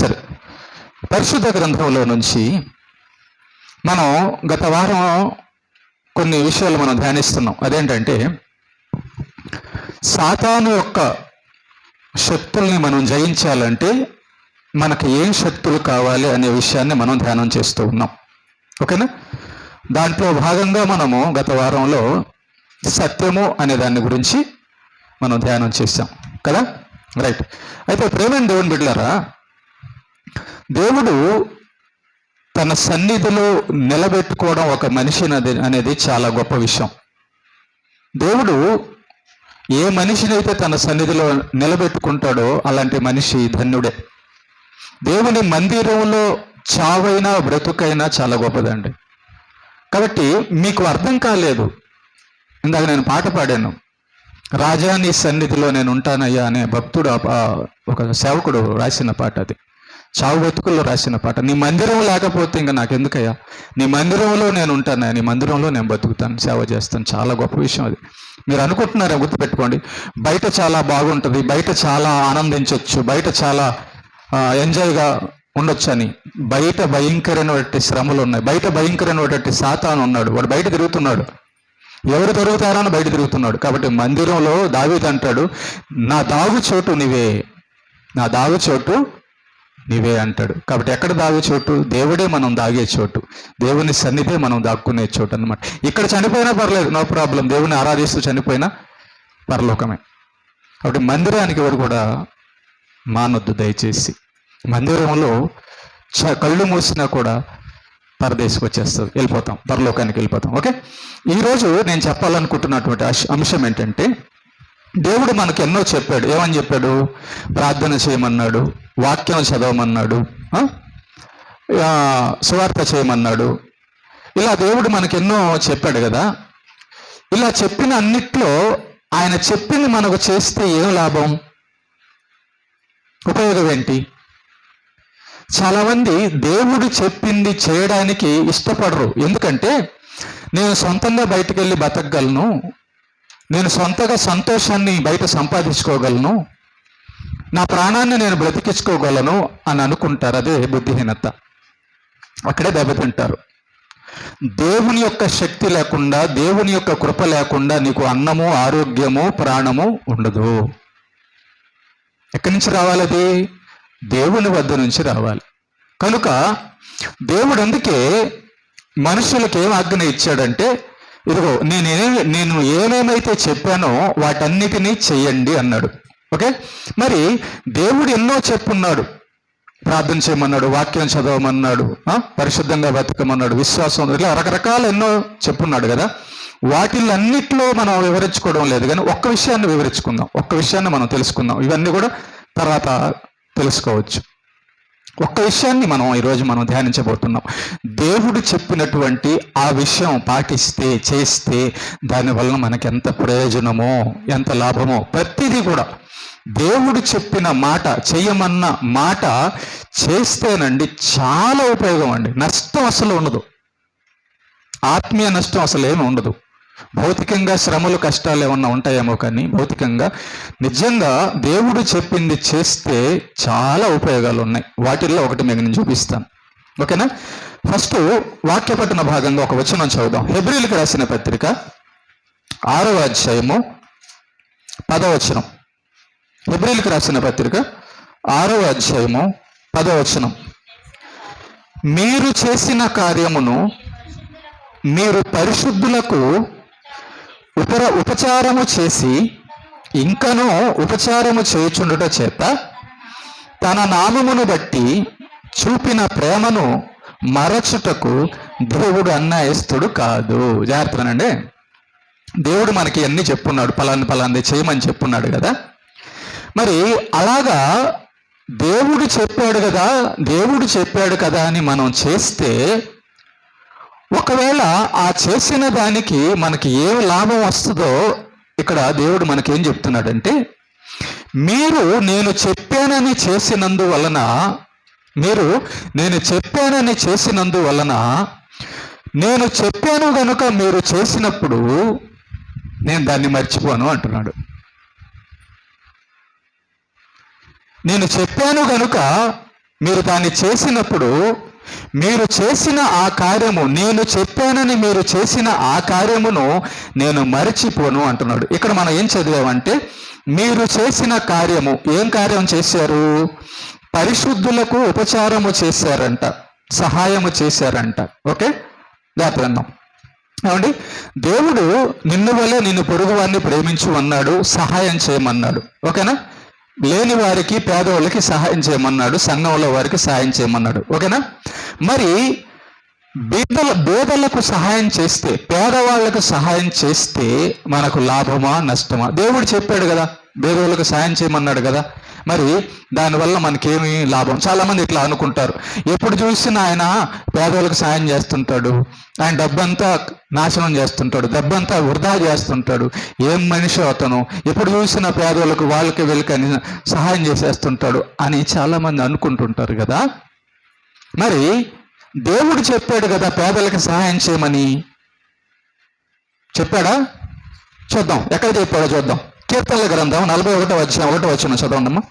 సరే, పరిశుద్ధ గ్రంథంలో నుంచి మనం గత వారం కొన్ని విషయాలు మనం ధ్యానిస్తున్నాం. అదేంటంటే, సాతాను యొక్క శక్తుల్ని మనం జయించాలంటే మనకి ఏం శక్తులు కావాలి అనే విషయాన్ని మనం ధ్యానం చేస్తూ ఉన్నాం. ఓకేనా? దాంట్లో భాగంగా మనము గత వారంలో సత్యము అనే దాని గురించి మనం ధ్యానం చేశాం కదా. రైట్. అయితే ప్రేమైన దేవుని బిడ్డలారా, దేవుడు తన సన్నిధిలో నిలబెట్టుకోవడం ఒక మనిషిని అనేది చాలా గొప్ప విషయం. దేవుడు ఏ మనిషినైతే తన సన్నిధిలో నిలబెట్టుకుంటాడో అలాంటి మనిషి ధన్యుడే. దేవుని మందిరంలో చావైనా బ్రతుకైనా చాలా గొప్పదండి. కాబట్టి మీకు అర్థం కాలేదు, ఇందాక నేను పాట పాడాను, రాజా నీ సన్నిధిలో నేను ఉంటానయ్యా అనే భక్తుడు ఒక సేవకుడు రాసిన పాట. అది చావు బతుకుల్లో రాసిన పాట. నీ మందిరం లేకపోతే ఇంకా నాకు ఎందుకయ్యా, నీ మందిరంలో నేను ఉంటానయ్యా, నీ మందిరంలో నేను బతుకుతాను, సేవ చేస్తాను. చాలా గొప్ప విషయం అది. మీరు అనుకుంటున్నారా? గుర్తుపెట్టుకోండి, బయట చాలా బాగుంటుంది, బయట చాలా ఆనందించవచ్చు, బయట చాలా ఎంజాయ్గా ఉండొచ్చు అని. బయట భయంకరమైనటువంటి శ్రమలు ఉన్నాయి, బయట భయంకరమైనటువంటి సాతాను ఉన్నాడు, వాడు బయట తిరుగుతున్నాడు. ఎవరు తిరుగుతారని బయట తిరుగుతున్నాడు. కాబట్టి మందిరంలో దావీదు అంటాడు, నా దాగు చోటు నీవే, నా దాగు చోటు నీవే అంటాడు. కాబట్టి ఎక్కడ దాగే చోటు? దేవుడే మనం దాగే చోటు, దేవుని సన్నిధే మనం దాక్కునే చోటు అన్నమాట. ఇక్కడ చనిపోయినా పర్లేదు, నో ప్రాబ్లం, దేవుని ఆరాధిస్తూ చనిపోయినా పరలోకమే. కాబట్టి మందిరానికి ఎవరు కూడా మానొద్దు దయచేసి. మందిరంలో కళ్ళు మూసినా కూడా పరదేశకు వచ్చేస్తుంది, వెళ్ళిపోతాం, పరలోకానికి వెళ్ళిపోతాం. ఓకే, ఈరోజు నేను చెప్పాలనుకుంటున్నటువంటి అంశం ఏంటంటే, దేవుడు మనకు ఎన్నో చెప్పాడు. ఏమని చెప్పాడు? ప్రార్థన చేయమన్నాడు, వాక్యం చదవమన్నాడు, సువార్త చేయమన్నాడు. ఇలా దేవుడు మనకు ఎన్నో చెప్పాడు కదా. ఇలా చెప్పిన అన్నిట్లో ఆయన చెప్పింది మనకు చేస్తే ఏం లాభం, ఉపయోగం ఏంటి? చాలామంది దేవుడు చెప్పింది చేయడానికి ఇష్టపడరు. ఎందుకంటే, నేను సొంతంగా బయటకు వెళ్ళి బతకగలను, నేను సొంతగా సంతోషాన్ని బయట సంపాదించుకోగలను, నా ప్రాణాన్ని నేను బ్రతికించుకోగలను అని అనుకుంటారు. అదే బుద్ధిహీనత. అక్కడే దెబ్బతింటారు. దేవుని యొక్క శక్తి లేకుండా, దేవుని యొక్క కృప లేకుండా నీకు అన్నము, ఆరోగ్యము, ప్రాణము ఉండదు. ఎక్కడి నుంచి రావాలి? అది దేవుని వద్ద నుంచి రావాలి. కనుక దేవుడు అందుకే మనుషులకు ఏం ఆజ్ఞ ఇచ్చాడంటే, ఇదిగో నేను ఏమేమైతే చెప్పానో వాటన్నిటినీ చెయ్యండి అన్నాడు. ఓకే, మరి దేవుడు ఎన్నో చెప్పున్నాడు. ప్రార్థన చేయమన్నాడు, వాక్యం చదవమన్నాడు, పరిశుద్ధంగా బతకమన్నాడు, విశ్వాసం, ఇట్లా రకరకాల ఎన్నో చెప్పున్నాడు కదా. వాటిలన్నిట్లో మనం వివరించుకోవడం లేదు, కానీ ఒక్క విషయాన్ని వివరించుకుందాం, ఒక్క విషయాన్ని మనం తెలుసుకుందాం. ఇవన్నీ కూడా తర్వాత తెలుసుకోవచ్చు. ఒక్క విషయాన్ని ఈరోజు మనం ధ్యానించబోతున్నాం. దేవుడు చెప్పినటువంటి ఆ విషయం పాటిస్తే, చేస్తే దానివల్ల మనకి ఎంత ప్రయోజనమో, ఎంత లాభమో, ప్రతిదీ కూడా దేవుడు చెప్పిన మాట, చెయ్యమన్న మాట చేస్తేనండి చాలా ఉపయోగం అండి. నష్టం అసలు ఉండదు, ఆత్మీయ నష్టం అసలు ఏమి ఉండదు. భౌతికంగా శ్రమలు, కష్టాలు ఏమన్నా ఉంటాయేమో, కానీ భౌతికంగా నిజంగా దేవుడు చెప్పింది చేస్తే చాలా ఉపయోగాలు ఉన్నాయి. వాటిల్లో ఒకటి మీకు నేను చూపిస్తాను. ఓకేనా? ఫస్ట్ వాక్యపఠన భాగంగా ఒక వచనం చదువుదాం. హెబ్రీయులకు రాసిన పత్రిక 6వ అధ్యాయము 10వ వచనం. హెబ్రీయులకు రాసిన పత్రిక 6వ అధ్యాయము 10వ వచనం. మీరు చేసిన కార్యమును మీరు పరిశుద్ధులకు ఉపచారము చేసి ఇంకనూ ఉపచారము చేయుచుండుట చేత తన నామమును బట్టి చూపిన ప్రేమను మరచుటకు దేవుడు అన్యాయస్తుడు కాదు. జాగ్రత్తనండి, దేవుడు మనకి అన్ని చెప్పున్నాడు, పలాంది చేయమని చెప్పున్నాడు కదా. మరి అలాగా దేవుడు చెప్పాడు కదా అని మనం చేస్తే, ఒకవేళ ఆ చేసిన దానికి మనకి ఏం లాభం వస్తుందో ఇక్కడ దేవుడు మనకేం చెప్తున్నాడంటే, నేను చెప్పానని చేసినందువలన నేను చెప్పాను గనుక మీరు చేసినప్పుడు నేను దాన్ని మర్చిపోను అంటున్నాడు. నేను చెప్పాను గనుక మీరు దాన్ని చేసినప్పుడు మీరు చేసిన ఆ కార్యము, నేను చెప్పానని మీరు చేసిన ఆ కార్యమును నేను మరచిపోను అంటున్నాడు. ఇక్కడ మనం ఏం చదివామంటే, మీరు చేసిన కార్యము, ఏం కార్యం చేశారు? పరిశుద్ధులకు ఉపచారము చేశారంట, సహాయము చేశారంట. ఓకే, జాగ్రత్త. ఏమండి, దేవుడు నిన్ను వలె నిన్ను పొరుగువారిని ప్రేమించు అన్నాడు, సహాయం చేయమన్నాడు. ఓకేనా? లేని వారికి, పేదవాళ్ళకి సహాయం చేయమన్నాడు, సంఘంలో వారికి సహాయం చేయమన్నాడు. ఓకేనా? మరి పేదలకు సహాయం చేస్తే, పేదవాళ్ళకు సహాయం చేస్తే మనకు లాభమా నష్టమా? దేవుడు చెప్పాడు కదా, పేదవాళ్ళకు సహాయం చేయమన్నాడు కదా. మరి దానివల్ల మనకేమి లాభం? చాలామంది ఇట్లా అనుకుంటారు, ఎప్పుడు చూసినా ఆయన పేదవాళ్ళకు సాయం చేస్తుంటాడు, ఆయన డబ్బంతా నాశనం చేస్తుంటాడు, డబ్బంతా వృధా చేస్తుంటాడు, ఏం మనిషి అతను, ఎప్పుడు చూసినా పేదవాళ్ళకు వాళ్ళకి వీళ్ళకని సహాయం చేసేస్తుంటాడు అని చాలామంది అనుకుంటుంటారు కదా. మరి దేవుడు చెప్పాడు కదా పేదలకు సహాయం చేయమని, చెప్పాడా? చూద్దాం, ఎక్కడ చెప్పాడో చూద్దాం. కీర్తనల గ్రంథం 41వ వచనం చదవండమ్మా.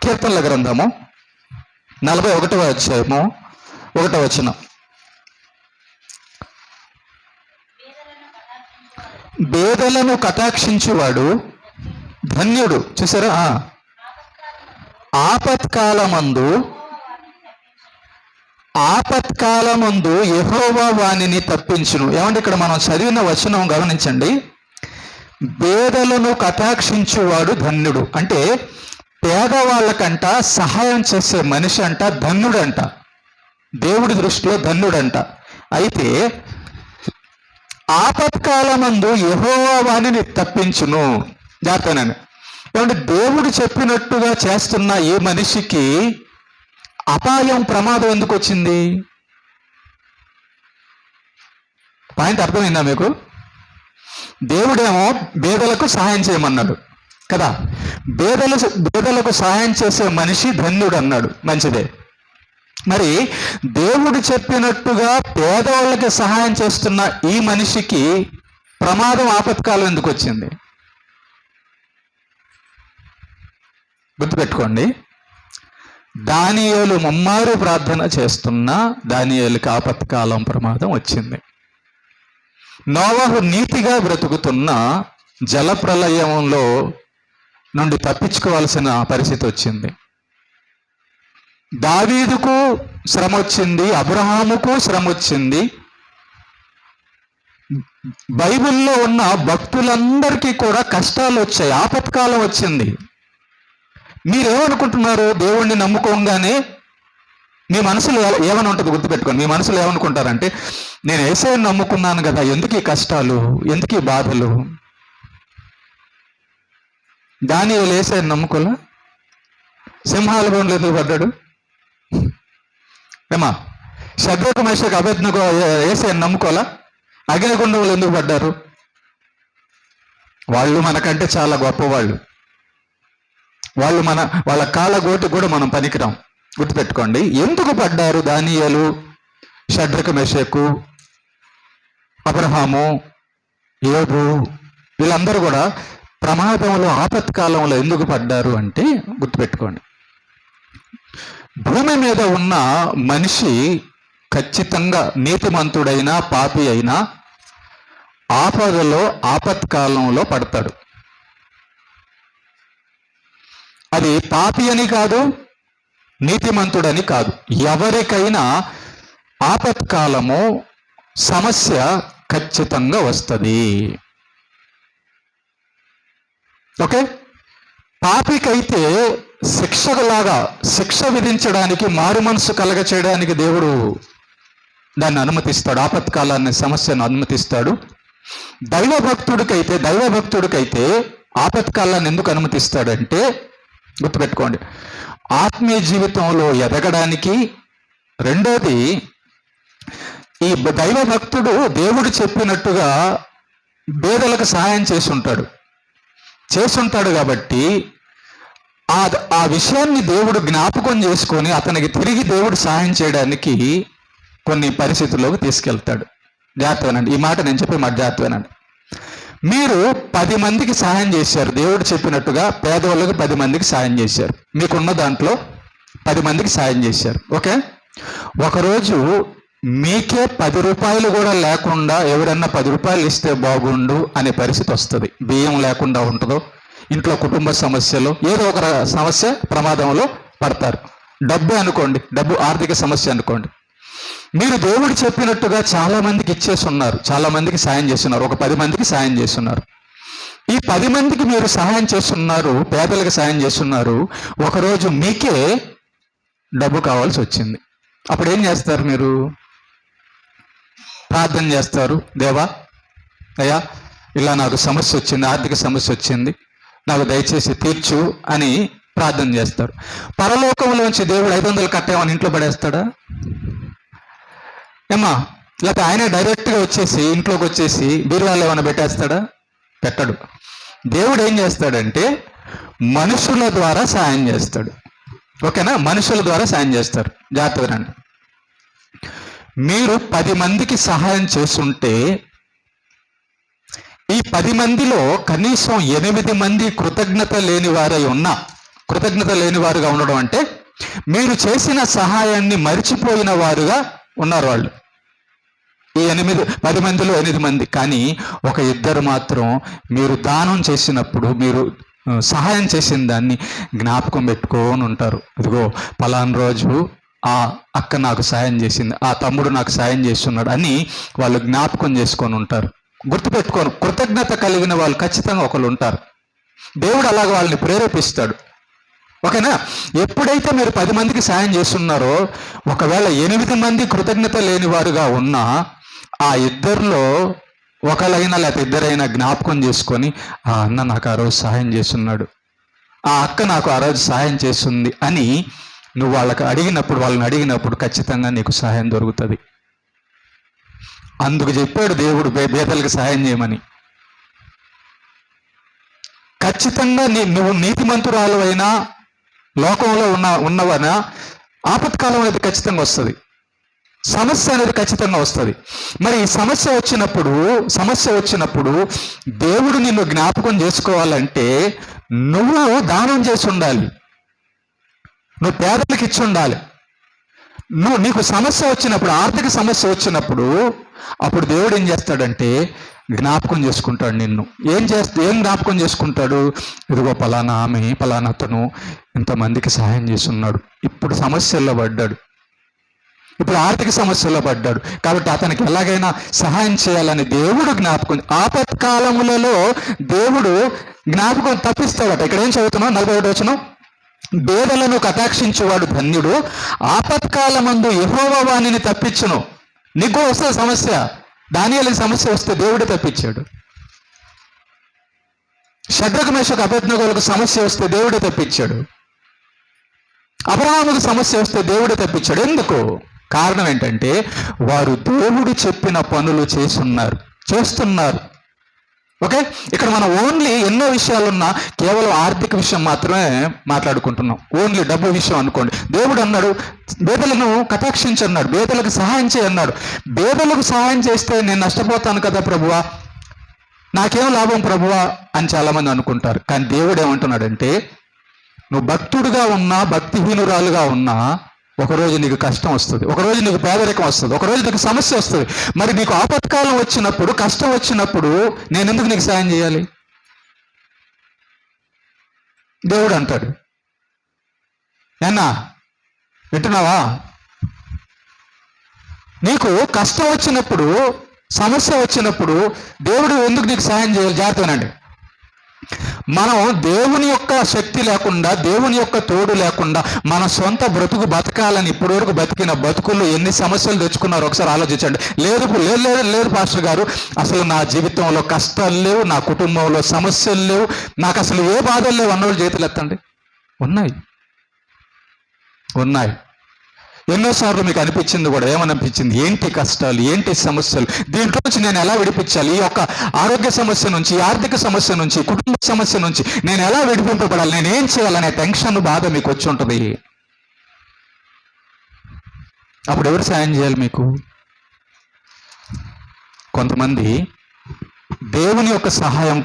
కీర్తనల గ్రంథము 41వ అధ్యాయము 1వ వచనం. పేదలను కటాక్షించువాడు ధన్యుడు. చూసారా? ఆపత్కాలమందు యెహోవా వానిని తప్పించును. ఏమంటే ఇక్కడ మనం చదివిన వచనం గమనించండి. పేదలను కటాక్షించువాడు ధన్యుడు అంటే పేదవాళ్ళకంట సహాయం చేసే మనిషి అంట ధన్యుడంట, దేవుడి దృష్టిలో ధన్యుడంట. అయితే ఆపత్కాలమందు యెహోవా వానిని తప్పించును. జాగ్రత్తనండి. ఏమంటే దేవుడు చెప్పినట్టుగా చేస్తున్న ఈ మనిషికి అపాయం, ప్రమాదం ఎందుకు వచ్చింది? పాయింట్ అర్థమైందా మీకు? దేవుడేమో పేదలకు సహాయం చేయమన్నాడు కదా, పేదలకు సహాయం చేసే మనిషి ధన్యుడు అన్నాడు, మంచిదే. మరి దేవుడు చెప్పినట్టుగా పేదవాళ్ళకి సహాయం చేస్తున్న ఈ మనిషికి ప్రమాదం, ఆపత్కాలం ఎందుకు వచ్చింది? గుర్తుపెట్టుకోండి. దానియేలు ముమ్మారు ప్రార్థన చేస్తున్నా దానియేలుకి ఆపత్కాలం, ప్రమాదం వచ్చింది. నోవహు నీతిగా బ్రతుకుతున్న జలప్రలయంలో నుండి తప్పించుకోవాల్సిన పరిస్థితి వచ్చింది. దావీదుకు శ్రమ వచ్చింది, అబ్రహాముకు శ్రమ వచ్చింది. బైబిల్లో ఉన్న భక్తులందరికీ కూడా కష్టాలు వచ్చాయి, ఆపత్కాలం వచ్చింది. మీరేమనుకుంటున్నారు? దేవుణ్ణి నమ్ముకోగానే మీ మనసులో ఏమని ఉంటుంది? గుర్తుపెట్టుకోండి. మీ మనసులో ఏమనుకుంటారంటే, నేను యేసయ్యను నమ్ముకున్నాను కదా, ఎందుకు ఈ కష్టాలు, ఎందుకు ఈ బాధలు? దానియేలు యేసయ్యను నమ్ముకోలా? సింహాల బోన్లో ఎందుకు పడ్డాడు? ఏమా? షద్రకు, మేషకు, అబేద్నెగో యేసయ్యను నమ్ముకోలా? అగ్నిగుండంలో ఎందుకు పడ్డారు? వాళ్ళు మనకంటే చాలా గొప్పవాళ్ళు. వాళ్ళ కాళ్ళగోటి కూడా మనం పనికిరాం. గుర్తుపెట్టుకోండి. ఎందుకు పడ్డారు దానియేలు, షద్రకు, మేషకు, అబ్రహాము, యోబు, వీళ్ళందరూ కూడా ప్రమాదంలో, ఆపత్కాలంలో ఎందుకు పడ్డారు అంటే గుర్తుపెట్టుకోండి. భూమి మీద ఉన్న మనిషి ఖచ్చితంగా నీతిమంతుడైనా పాపి అయినా ఆపదలో, ఆపత్కాలంలో పడతాడు. అది పాపి అని కాదు, నీతిమంతుడని కాదు, ఎవరికైనా ఆపత్కాలము, సమస్య ఖచ్చితంగా వస్తుంది. ఓకే? పాపికైతే శిక్ష విధించడానికి, మారు మనసు కలగ చేయడానికి దేవుడు దాన్ని అనుమతిస్తాడు, ఆపత్కాలాన్ని, సమస్యను అనుమతిస్తాడు. దైవభక్తుడికైతే ఆపత్కాలాన్ని ఎందుకు అనుమతిస్తాడంటే గుర్తుపెట్టుకోండి, ఆత్మీయ జీవితంలో ఎదగడానికి. రెండోది, ఈ దైవభక్తుడు దేవుడు చెప్పినట్టుగా పేదలకు సహాయం చేసుంటాడు కాబట్టి ఆ విషయాన్ని దేవుడు జ్ఞాపకం చేసుకొని అతనికి తిరిగి దేవుడు సహాయం చేయడానికి కొన్ని పరిస్థితుల్లోకి తీసుకెళ్తాడు. జాగ్రత్తనండి, ఈ మాట నేను చెప్పే మాట జాగ్రత్తనండి. మీరు 10 మందికి సహాయం చేశారు, దేవుడు చెప్పినట్టుగా పేదవాళ్ళకి 10 మందికి సహాయం చేశారు. మీకున్న దాంట్లో 10 మందికి సాయం చేశారు. ఓకే, ఒకరోజు మీకే 10 రూపాయలు కూడా లేకుండా ఎవరన్నా 10 రూపాయలు ఇస్తే బాగుండు అనే పరిస్థితి వస్తుంది. బియ్యం లేకుండా ఉంటుందో, ఇంట్లో కుటుంబ సమస్యలు, ఏదో ఒక సమస్య ప్రమాదంలో పడతారు. డబ్బు అనుకోండి, డబ్బు ఆర్థిక సమస్య అనుకోండి. మీరు దేవుడు చెప్పినట్టుగా చాలా మందికి ఇచ్చేసి ఉన్నారు, చాలా మందికి సాయం చేస్తున్నారు. ఒక 10 మందికి సాయం చేస్తున్నారు. ఈ 10 మందికి మీరు సహాయం చేస్తున్నారు, పేదలకు సాయం చేస్తున్నారు. ఒకరోజు మీకే డబ్బు కావాల్సి వచ్చింది. అప్పుడు ఏం చేస్తారు? మీరు ప్రార్థన చేస్తారు. దేవా, అయ్యా, ఇలా నాకు సమస్య వచ్చింది, ఆర్థిక సమస్య వచ్చింది, నాకు దయచేసి తీర్చు అని ప్రార్థన చేస్తారు. పరలోకంలోంచి దేవుడు 500 కట్టేమని ఇంట్లో పడేస్తాడా ఏమా? లేకపోతే ఆయనే డైరెక్ట్గా వచ్చేసి ఇంట్లోకి వచ్చేసి బీరువాళ్ళు ఏమైనా పెట్టేస్తాడా? పెట్టడు. దేవుడు ఏం చేస్తాడంటే మనుషుల ద్వారా సాయం చేస్తాడు. ఓకేనా? మనుషుల ద్వారా సాయం చేస్తారు. జాగ్రత్తగా రండి. మీరు 10 మందికి సహాయం చేస్తుంటే ఈ 10 మందిలో కనీసం 8 మంది కృతజ్ఞత లేని వారుగా ఉండడం అంటే మీరు చేసిన సహాయాన్ని మరిచిపోయిన వారుగా ఉన్నారు వాళ్ళు. ఈ 10 మందిలో 8 మంది. కానీ ఒక 2 మాత్రం మీరు దానం చేసినప్పుడు, మీరు సహాయం చేసిన దాన్ని జ్ఞాపకం పెట్టుకొని ఉంటారు. ఇదిగో పలానా రోజు ఆ అక్క నాకు సాయం చేసింది, ఆ తమ్ముడు నాకు సాయం చేస్తున్నాడు అని వాళ్ళు జ్ఞాపకం చేసుకొని ఉంటారు. గుర్తుపెట్టుకోను, కృతజ్ఞత కలిగిన వాళ్ళు ఖచ్చితంగా ఒకళ్ళు ఉంటారు. దేవుడు అలాగ వాళ్ళని ప్రేరేపిస్తాడు. ఓకేనా? ఎప్పుడైతే మీరు 10 మందికి సాయం చేస్తున్నారో, ఒకవేళ 8 మంది కృతజ్ఞత లేని వారుగా ఉన్నా, ఆ 2లో ఒకళ్ళైనా లేకపోతే 2 జ్ఞాపకం చేసుకొని, ఆ అన్న నాకు ఆ రోజు సహాయం చేస్తున్నాడు, ఆ అక్క నాకు ఆ రోజు సహాయం చేస్తుంది అని నువ్వు వాళ్ళని అడిగినప్పుడు ఖచ్చితంగా నీకు సహాయం దొరుకుతుంది. అందుకు చెప్పాడు దేవుడు పేదలకు సహాయం చేయమని. ఖచ్చితంగా నువ్వు నీతిమంతురాలు అయినా, లోకంలో ఉన్నవనా, ఆపత్కాలం అనేది ఖచ్చితంగా వస్తుంది, సమస్య అనేది ఖచ్చితంగా వస్తుంది. మరి ఈ సమస్య వచ్చినప్పుడు దేవుడు నిన్ను జ్ఞాపకం చేసుకోవాలంటే నువ్వు దానం చేసి ఉండాలి, నువ్వు పేదలకు ఇచ్చి ఉండాలి. నీకు సమస్య వచ్చినప్పుడు, ఆర్థిక సమస్య వచ్చినప్పుడు, అప్పుడు దేవుడు ఏం చేస్తాడంటే జ్ఞాపకం చేసుకుంటాడు నిన్ను. ఏం జ్ఞాపకం చేసుకుంటాడు? ఇదిగో పలానా ఆమె, పలానా అతను ఇంతమందికి సహాయం చేస్తున్నాడు, ఇప్పుడు సమస్యల్లో పడ్డాడు, ఇప్పుడు ఆర్థిక సమస్యల్లో పడ్డాడు, కాబట్టి అతనికి ఎలాగైనా సహాయం చేయాలని దేవుడు జ్ఞాపకం, ఆపత్కాలములలో దేవుడు జ్ఞాపకం తప్పిస్తాడట. ఇక్కడ ఏం చదువుతున్నాం? 41వ వచనం. పేదలను కటాక్షించేవాడు ధన్యుడు, ఆపత్కాలమందు యెహోవా వానిని తప్పించును. నీకు వస్తే సమస్య, దానియేలుకి సమస్య వస్తే దేవుడే తప్పించాడు. షద్రకు మేషకు అబేద్నెగోలకు సమస్య వస్తే దేవుడే తప్పించాడు. అబ్రహాముకు సమస్య వస్తే దేవుడే తప్పించాడు. ఎందుకు? కారణం ఏంటంటే వారు దేవుడు చెప్పిన పనులు చేస్తున్నారు. ఓకే, ఇక్కడ మనం ఓన్లీ ఎన్నో విషయాలున్నా కేవలం ఆర్థిక విషయం మాత్రమే మాట్లాడుకుంటున్నాం. ఓన్లీ డబ్బు విషయం అనుకోండి. దేవుడు అన్నాడు పేదలను కటాక్షించన్నాడు, పేదలకు సహాయం చేయన్నాడు. పేదలకు సహాయం చేస్తే నేను నష్టపోతాను కదా ప్రభువా, నాకేం లాభం ప్రభువా అని చాలామంది అనుకుంటారు. కానీ దేవుడు ఏమంటున్నాడంటే నువ్వు భక్తుడుగా ఉన్నా, భక్తిహీనురాలుగా ఉన్నా, ఒకరోజు నీకు కష్టం వస్తుంది, ఒకరోజు నీకు పేదరికం వస్తుంది, ఒకరోజు నీకు సమస్య వస్తుంది. మరి నీకు ఆపత్కాలం వచ్చినప్పుడు, కష్టం వచ్చినప్పుడు నేను ఎందుకు నీకు సాయం చేయాలి? దేవుడు అంటాడు. ఏన్నా వింటున్నావా? నీకు కష్టం వచ్చినప్పుడు, సమస్య వచ్చినప్పుడు దేవుడు ఎందుకు నీకు సాయం చేయాలి? జాగ్రత్తనండి. మనం దేవుని యొక్క శక్తి లేకుండా, దేవుని యొక్క తోడు లేకుండా మన సొంత బ్రతుకు బతకాలని ఇప్పటివరకు బతికిన బతుకుల్లో ఎన్ని సమస్యలు తెచ్చుకున్నారో ఒకసారి ఆలోచించండి. లేదు పాస్టర్ గారు, అసలు నా జీవితంలో కష్టాలు లేవు, నా కుటుంబంలో సమస్యలు లేవు, నాకు అసలు ఏ బాధలు లేవు అన్నోళ్ళు చేతులు ఎత్తండి. ఉన్నాయి. ఎన్నోసార్లు మీకు అనిపించింది కూడా, ఏమనిపించింది? ఏంటి కష్టాలు, ఏంటి సమస్యలు, దీంట్లో నుంచి నేను ఎలా విడిపించాలి, ఈ యొక్క ఆరోగ్య సమస్య నుంచి, ఆర్థిక సమస్య నుంచి, కుటుంబ సమస్య నుంచి నేను ఎలా విడిపింపబడాలి, నేను ఏం చేయాలనే టెన్షన్, బాధ మీకు వచ్చి ఉంటుంది. అప్పుడు ఎవరు సాయం చేయాలి మీకు? కొంతమంది దేవుని యొక్క సహాయం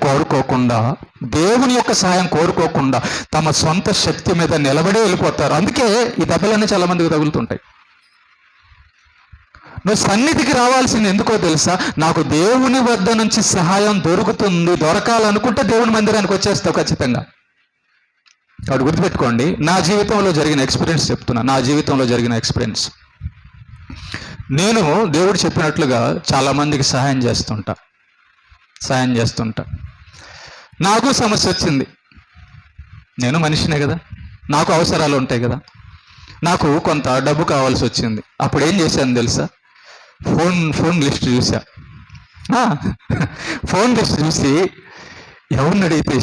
కోరుకోకుండా తమ సొంత శక్తి మీద నిలబడే వెళ్ళిపోతారు. అందుకే ఈ దెబ్బలన్నీ చాలా మందికి తగులుతుంటాయి. నువ్వు సన్నిధికి రావాల్సింది ఎందుకో తెలుసా? నాకు దేవుని వద్ద నుంచి సహాయం దొరకాలనుకుంటే దేవుని మందిరానికి వచ్చేస్తావు ఖచ్చితంగా. కాబట్టి గుర్తుపెట్టుకోండి, నా జీవితంలో జరిగిన ఎక్స్పీరియన్స్ చెప్తున్నా. నా జీవితంలో జరిగిన ఎక్స్పీరియన్స్, నేను దేవుడు చెప్పినట్లుగా చాలా మందికి సహాయం చేస్తుంటా. నాకు సమస్య వచ్చింది, నేను మనిషినే కదా, నాకు అవసరాలు ఉంటాయి కదా. నాకు కొంత డబ్బు కావాల్సి వచ్చింది. అప్పుడు ఏం చేశాను తెలుసా? ఫోన్ లిస్ట్ చూసా. ఫోన్ లిస్ట్ చూసి ఎవరిని అడిగితే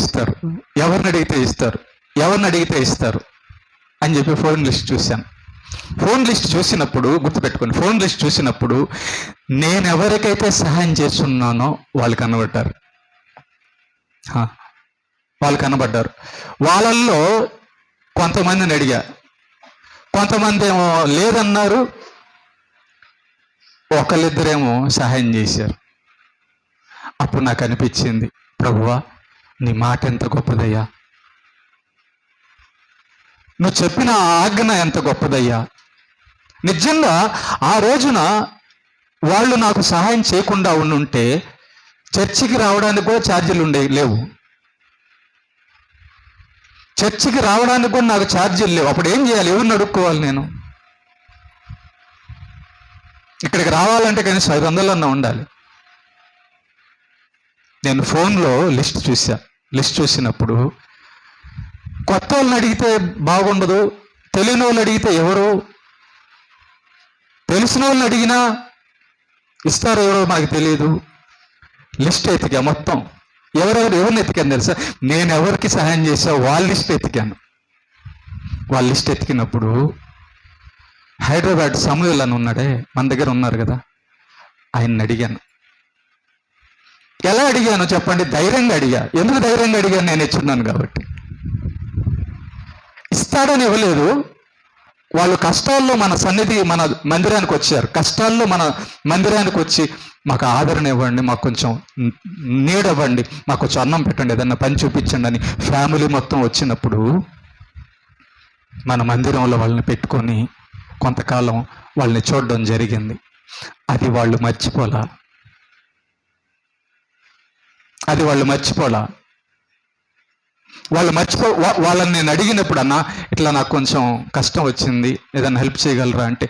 ఇస్తారు అని చెప్పి ఫోన్ లిస్ట్ చూశాను. ఫోన్ లిస్ట్ చూసినప్పుడు గుర్తుపెట్టుకోండి, ఫోన్ లిస్ట్ చూసినప్పుడు నేను ఎవరికైతే సహాయం చేస్తున్నానో వాళ్ళు కనబడ్డారు. వాళ్ళల్లో కొంతమందిని అడిగా, కొంతమంది ఏమో లేదన్నారు, ఒకళ్ళిద్దరేమో సహాయం చేశారు. అప్పుడు నాకు అనిపించింది, ప్రభువా నీ మాట ఎంత గొప్పదయ్యా, నువ్వు చెప్పిన ఆజ్ఞ ఎంత గొప్పదయ్యా. నిజంగా ఆ రోజున వాళ్ళు నాకు సహాయం చేయకుండా ఉండుంటే చర్చికి రావడానికి కూడా ఛార్జీలు లేవు. చర్చికి రావడానికి కూడా నాకు ఛార్జీలు లేవు. అప్పుడు ఏం చేయాలి? ఎవరిని అడుక్కోవాలి? నేను ఇక్కడికి రావాలంటే కనీసం 500 అన్నా ఉండాలి. నేను ఫోన్లో లిస్ట్ చూసినప్పుడు కొత్త వాళ్ళని అడిగితే బాగుండదు, తెలియని వాళ్ళని అడిగితే ఎవరు, తెలిసిన వాళ్ళని అడిగినా ఇస్తారో ఎవరో మనకు తెలియదు. లిస్ట్ ఎతికా మొత్తం. ఎవరిని ఎతికాను తెలుసా? నేను ఎవరికి సహాయం చేసా వాళ్ళ లిస్ట్ ఎతికాను. వాళ్ళ లిస్ట్ ఎతికినప్పుడు హైదరాబాద్ సమూహల్ అని ఉన్నాడే, మన దగ్గర ఉన్నారు కదా, ఆయన్ని అడిగాను. ఎలా అడిగాను చెప్పండి? ధైర్యంగా అడిగా. ఎందుకు ధైర్యంగా అడిగాను? నేను ఇచ్చున్నాను కాబట్టి. ఇస్తాడని ఇవ్వలేదు. వాళ్ళు కష్టాల్లో మన మందిరానికి వచ్చారు. కష్టాల్లో మన మందిరానికి వచ్చి మాకు ఆదరణ ఇవ్వండి, మాకు కొంచెం నీడవ్వండి, మాకు కొంచెం అన్నం పెట్టండి, ఏదన్నా పని చూపించండి అని ఫ్యామిలీ మొత్తం వచ్చినప్పుడు మన మందిరంలో వాళ్ళని పెట్టుకొని కొంతకాలం వాళ్ళని చూడడం జరిగింది. అది వాళ్ళు మర్చిపోలా. వాళ్ళని నేను అడిగినప్పుడు, అన్నా ఇట్లా నాకు కొంచెం కష్టం వచ్చింది, ఏదైనా హెల్ప్ చేయగలరా అంటే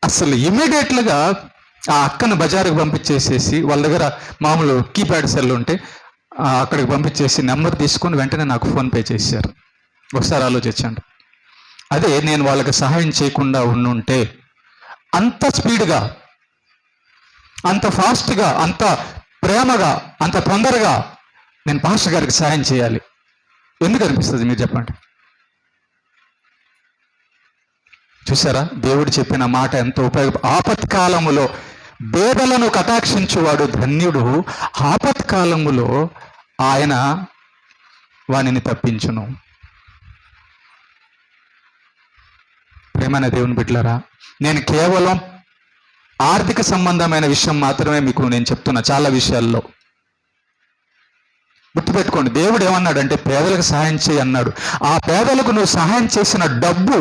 అసలు ఇమీడియట్లుగా ఆ అక్కను బజారుకు పంపించేసేసి, వాళ్ళ దగ్గర మామూలు కీప్యాడ్ సెల్ ఉంటే అక్కడికి పంపించేసి నెంబర్ తీసుకొని వెంటనే నాకు ఫోన్పే చేశారు. ఒకసారి ఆలోచించండి. అదే నేను వాళ్ళకి సహాయం చేయకుండా ఉండుంటే అంత స్పీడ్గా, అంత ఫాస్ట్గా, అంత ప్రేమగా, అంత తొందరగా నేను పాస్టర్ గారికి సహాయం చేయాలి. ఎందుకు అనిపిస్తుంది మీరు చెప్పండి? చూసారా, దేవుడు చెప్పిన మాట ఎంతో ఆపత్కాలములో పేదలను కటాక్షించువాడు ధన్యుడు, ఆపత్కాలములో ఆయన వానిని తప్పించును. ప్రేమైన దేవుని బిడ్డలారా, నేను కేవలం ఆర్థిక సంబంధమైన విషయం మాత్రమే మీకు నేను చెప్తున్నా. చాలా విషయాల్లో గుర్తుపెట్టుకోండి, దేవుడు ఏమన్నాడంటే పేదలకు సహాయం చేయి అన్నాడు. ఆ పేదలకు నువ్వు సహాయం చేసిన డబ్బు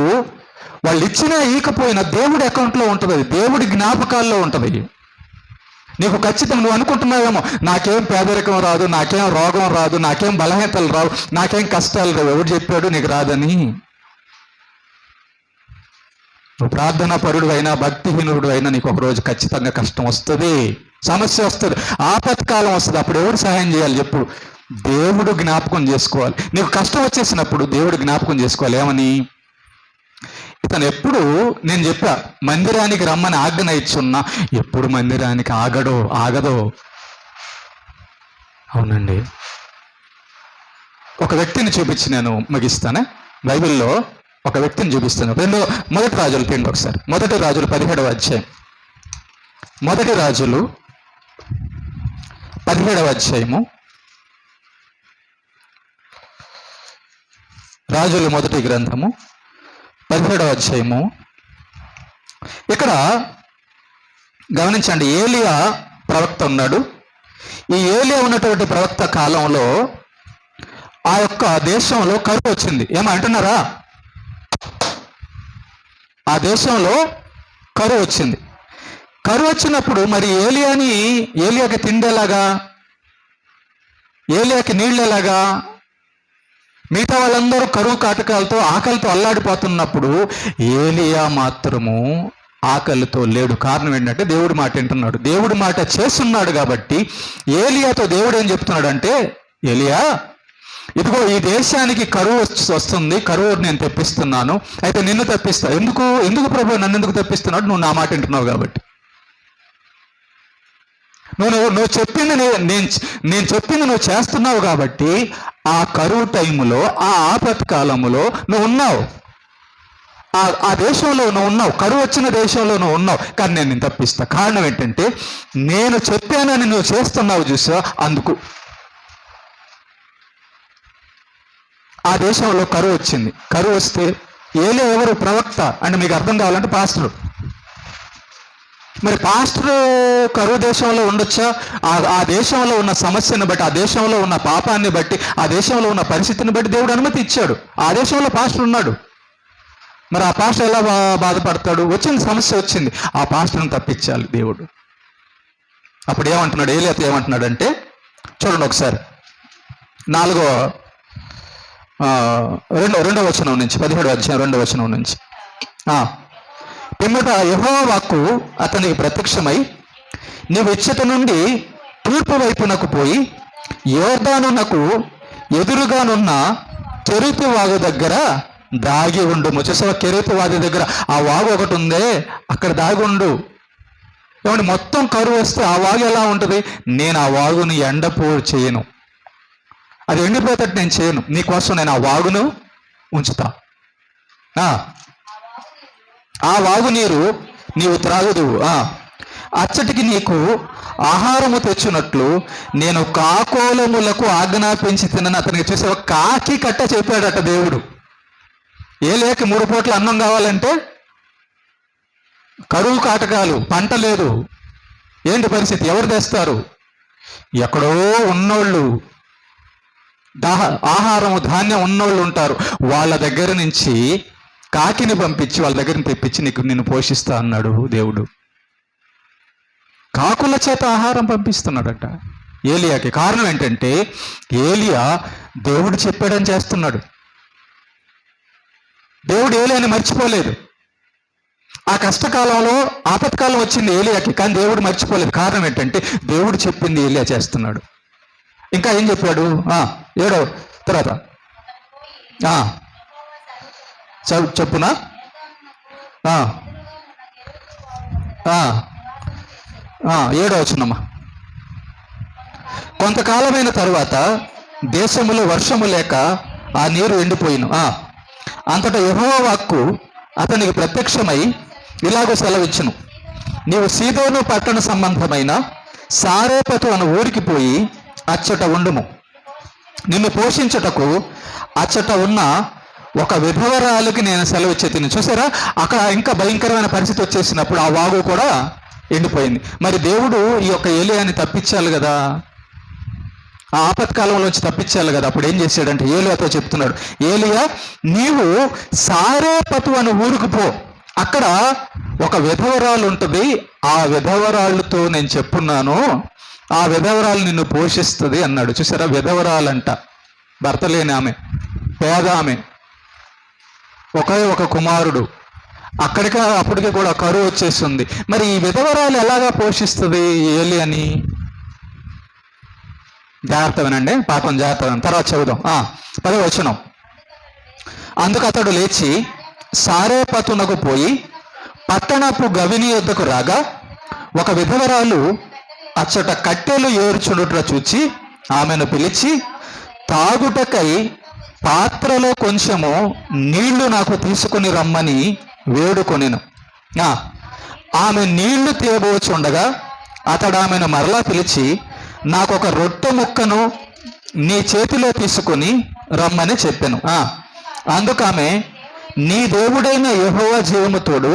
వాళ్ళు ఇచ్చినా ఈకపోయినా దేవుడి అకౌంట్లో ఉంటుంది, దేవుడి జ్ఞాపకాల్లో ఉంటుంది. నీకు ఖచ్చితంగా నువ్వు అనుకుంటున్నావేమో, నాకేం పేదరికం రాదు, నాకేం రోగం రాదు, నాకేం బలహీనతలు రావు, నాకేం కష్టాలు రావు. ఎవడు చెప్పాడు నీకు రాదని? నువ్వు ప్రార్థనా పరుడు అయినా భక్తిహీనుడు అయినా నీకు ఒకరోజు ఖచ్చితంగా కష్టం వస్తుంది, సమస్య వస్తుంది, ఆపత్కాలం వస్తుంది. అప్పుడు ఎవరు సహాయం చేయాలి చెప్పు? దేవుడు జ్ఞాపకం చేసుకోవాలి. నీకు కష్టం వచ్చేసినప్పుడు దేవుడు జ్ఞాపకం చేసుకోవాలి. ఏమని? ఇతను ఎప్పుడు, నేను చెప్పా మందిరానికి రమ్మని ఆజ్ఞ ఇచ్చున్నా, ఎప్పుడు మందిరానికి ఆగదో. అవునండి. ఒక వ్యక్తిని చూపించి నేను ముగిస్తానే. బైబిల్లో ఒక వ్యక్తిని చూపిస్తాను. మొదటి రాజులు తిండి ఒకసారి. మొదటి రాజులు 17వ అధ్యాయం. మొదటి రాజులు 17వ అధ్యాయము. రాజుల మొదటి గ్రంథము 17వ అధ్యాయము. ఇక్కడ గమనించండి, ఏలియా ప్రవక్త ఉన్నాడు. ఈ ఏలియా ఉన్నటువంటి ప్రవక్త కాలంలో ఆ యొక్క దేశంలో కరువు వచ్చింది. ఏమంటున్నారా? ఆ దేశంలో కరువు వచ్చింది. కరువు వచ్చినప్పుడు మరి ఏలియాకి తిండి ఎలాగా, ఏలియాకి నీళ్ళు ఎలాగా? మిగతా వాళ్ళందరూ కరువు కాటకాలతో ఆకలితో అల్లాడిపోతున్నప్పుడు ఏలియా మాత్రము ఆకలితో లేడు. కారణం ఏంటంటే దేవుడి మాట వింటున్నాడు, దేవుడి మాట చేస్తున్నాడు. కాబట్టి ఏలియాతో దేవుడు ఏం చెప్తున్నాడు అంటే, ఏలియా ఇదిగో ఈ దేశానికి కరువు వస్తుంది, కరువు నేను తెప్పిస్తున్నాను, అయితే నిన్ను తెప్పిస్తా. ఎందుకు ప్రభు నన్ను ఎందుకు తెప్పిస్తున్నాడు? నువ్వు నా మాట వింటున్నావు కాబట్టి. నువ్వు చెప్పింది నేను చెప్పింది నువ్వు చేస్తున్నావు కాబట్టి ఆ కరువు టైములో, ఆ ఆపత్ కాలములో నువ్వు ఉన్నావు, ఆ దేశంలో నువ్వు ఉన్నావు, కరువు వచ్చిన దేశంలో నువ్వు ఉన్నావు. కానీ నేను నిన్ను తప్పిస్తా. కారణం ఏంటంటే నేను చెప్పానని నువ్వు చేస్తున్నావు చూసా, అందుకు. ఆ దేశంలో కరువు వచ్చింది. కరువు వస్తే ఏలియా ఎవరు? ప్రవక్త. అంటే మీకు అర్థం కావాలంటే పాస్టరు. మరి పాస్టరు కరువు దేశంలో ఉండొచ్చా? ఆ దేశంలో ఉన్న సమస్యను బట్టి, ఆ దేశంలో ఉన్న పాపాన్ని బట్టి, ఆ దేశంలో ఉన్న పరిస్థితిని బట్టి దేవుడు అనుమతి ఇచ్చాడు. ఆ దేశంలో పాస్టర్ ఉన్నాడు. మరి ఆ పాస్టర్ ఎలా బాధపడతాడు? వచ్చింది, సమస్య వచ్చింది, ఆ పాస్టర్ని తప్పించాలి దేవుడు. అప్పుడు ఏమంటున్నాడు ఏలియాతో? ఏమంటున్నాడంటే చూడండి ఒకసారి, రెండవ వచనం నుంచి, 17వ అధ్యాయం 2వ వచనం నుంచి. పిమ్మట యెహోవా వాక్కు అతనికి ప్రత్యక్షమై, నీవు ఇచ్చట నుండి తూర్పు వైపునకు పోయి యోర్దానునకు ఎదురుగానున్న కెరీతు వాగు దగ్గర దాగి ఉండు. చూసావా, కెరీతు వాగు దగ్గర ఆ వాగు ఒకటి ఉందే, అక్కడ దాగి ఉండు. ఏమంటే మొత్తం కరువు వస్తే ఆ వాగు ఎలా ఉంటుంది? నేను ఆ వాగుని ఎండపోరు చేయను, అది ఎండిపోయేటట్టు నేను చేయను. నీకోసం నేను ఆ వాగును ఉంచుతా. ఆ వాగు నీరు నీవు త్రాగుదువు. అచ్చటికి నీకు ఆహారము తెచ్చినట్లు నేను కాకోలములకు ఆజ్ఞాపించి తినని అతనికి. చూసావా, కాకి కట్ట చెప్పాడట దేవుడు. ఏలియాకి 3 పూట్ల అన్నం కావాలంటే కరువు కాటకాలు, పంట లేదు. ఏంటి పరిస్థితి? ఎవరు తెస్తారు? ఎక్కడో ఉన్నోళ్ళు, ఆహారము ధాన్యం ఉన్నోళ్ళు ఉంటారు. వాళ్ళ దగ్గర నుంచి కాకిని పంపించి వాళ్ళ దగ్గర తెప్పించి నిన్ను పోషిస్తా అన్నాడు దేవుడు. కాకుల చేత ఆహారం పంపిస్తున్నాడట ఏలియాకి. కారణం ఏంటంటే ఏలియా దేవుడు చెప్పాడని చేస్తున్నాడు. దేవుడు ఏలియాని మర్చిపోలేదు. ఆ కష్టకాలంలో ఆపత్కాలం వచ్చింది ఏలియాకి, కానీ దేవుడు మర్చిపోలేదు. కారణం ఏంటంటే దేవుడు చెప్పింది ఏలియా చేస్తున్నాడు. ఇంకా ఏం చెప్పాడు? 7వ తర్వాత చెప్పునా? 7వ వచనమ్మా. కొంతకాలమైన తరువాత దేశములో వర్షము లేక ఆ నీరు ఎండిపోయిను. అంతటా యెహోవా వాక్కు అతనికి ప్రత్యక్షమై ఇలాగో సెలవిచ్చును, నీవు సీదోను పట్టణ సంబంధమైన సారేపతు అను ఊరికి పోయి అచ్చట ఉండుము. నిన్ను పోషించుటకు అచ్చట ఉన్న ఒక విధవరాలకి నేను సెలవిచ్చే తిని. చూసారా, అక్కడ ఇంకా భయంకరమైన పరిస్థితి వచ్చేసినప్పుడు ఆ వాగు కూడా ఎండిపోయింది. మరి దేవుడు ఈ యొక్క ఏలియాని తప్పించాలి కదా, ఆ ఆపత్కాలంలోంచి తప్పించాలి కదా. అప్పుడు ఏం చేశాడంటే ఏలియాతో చెప్తున్నాడు, ఏలియా నీవు సారేపతు అనే ఊరికి పో, అక్కడ ఒక విధవరాలు ఉంటుంది, ఆ విధవరాళ్ళతో నేను చెప్పున్నాను, ఆ విధవరాలు నిన్ను పోషిస్తుంది అన్నాడు. చూసారా, విధవరాలంట, భర్త లేని ఆమె, పేద ఆమె, ఒక కుమారుడు, అప్పటికే కూడా కరువు వచ్చేస్తుంది. మరి ఈ విధవరాలు ఎలాగా పోషిస్తుంది ఏలియాని? జాగ్రత్త వినండి, పాఠం జాగ్రత్త వినండి, తర్వాత చదువుదాం. 10వ వచనం. అందుకు అతడు లేచి సారేపతునకు పోయి పట్టణపు గవిని యొద్దకు రాగా ఒక విధవరాలు అచ్చట కట్టెలు ఏర్చుండుట చూచి ఆమెను పిలిచి, తాగుటకై పాత్రలో కొంచెము నీళ్లు నాకు తీసుకుని రమ్మని వేడుకొనెను. ఆమె నీళ్లు తేబోచుండగా అతడు ఆమెను మరలా పిలిచి, నాకొక రొట్టె ముక్కను నీ చేతిలో తీసుకుని రమ్మని చెప్పాను. అందుకు ఆమె, నీ దేవుడైన యెహోవా జీవము తోడు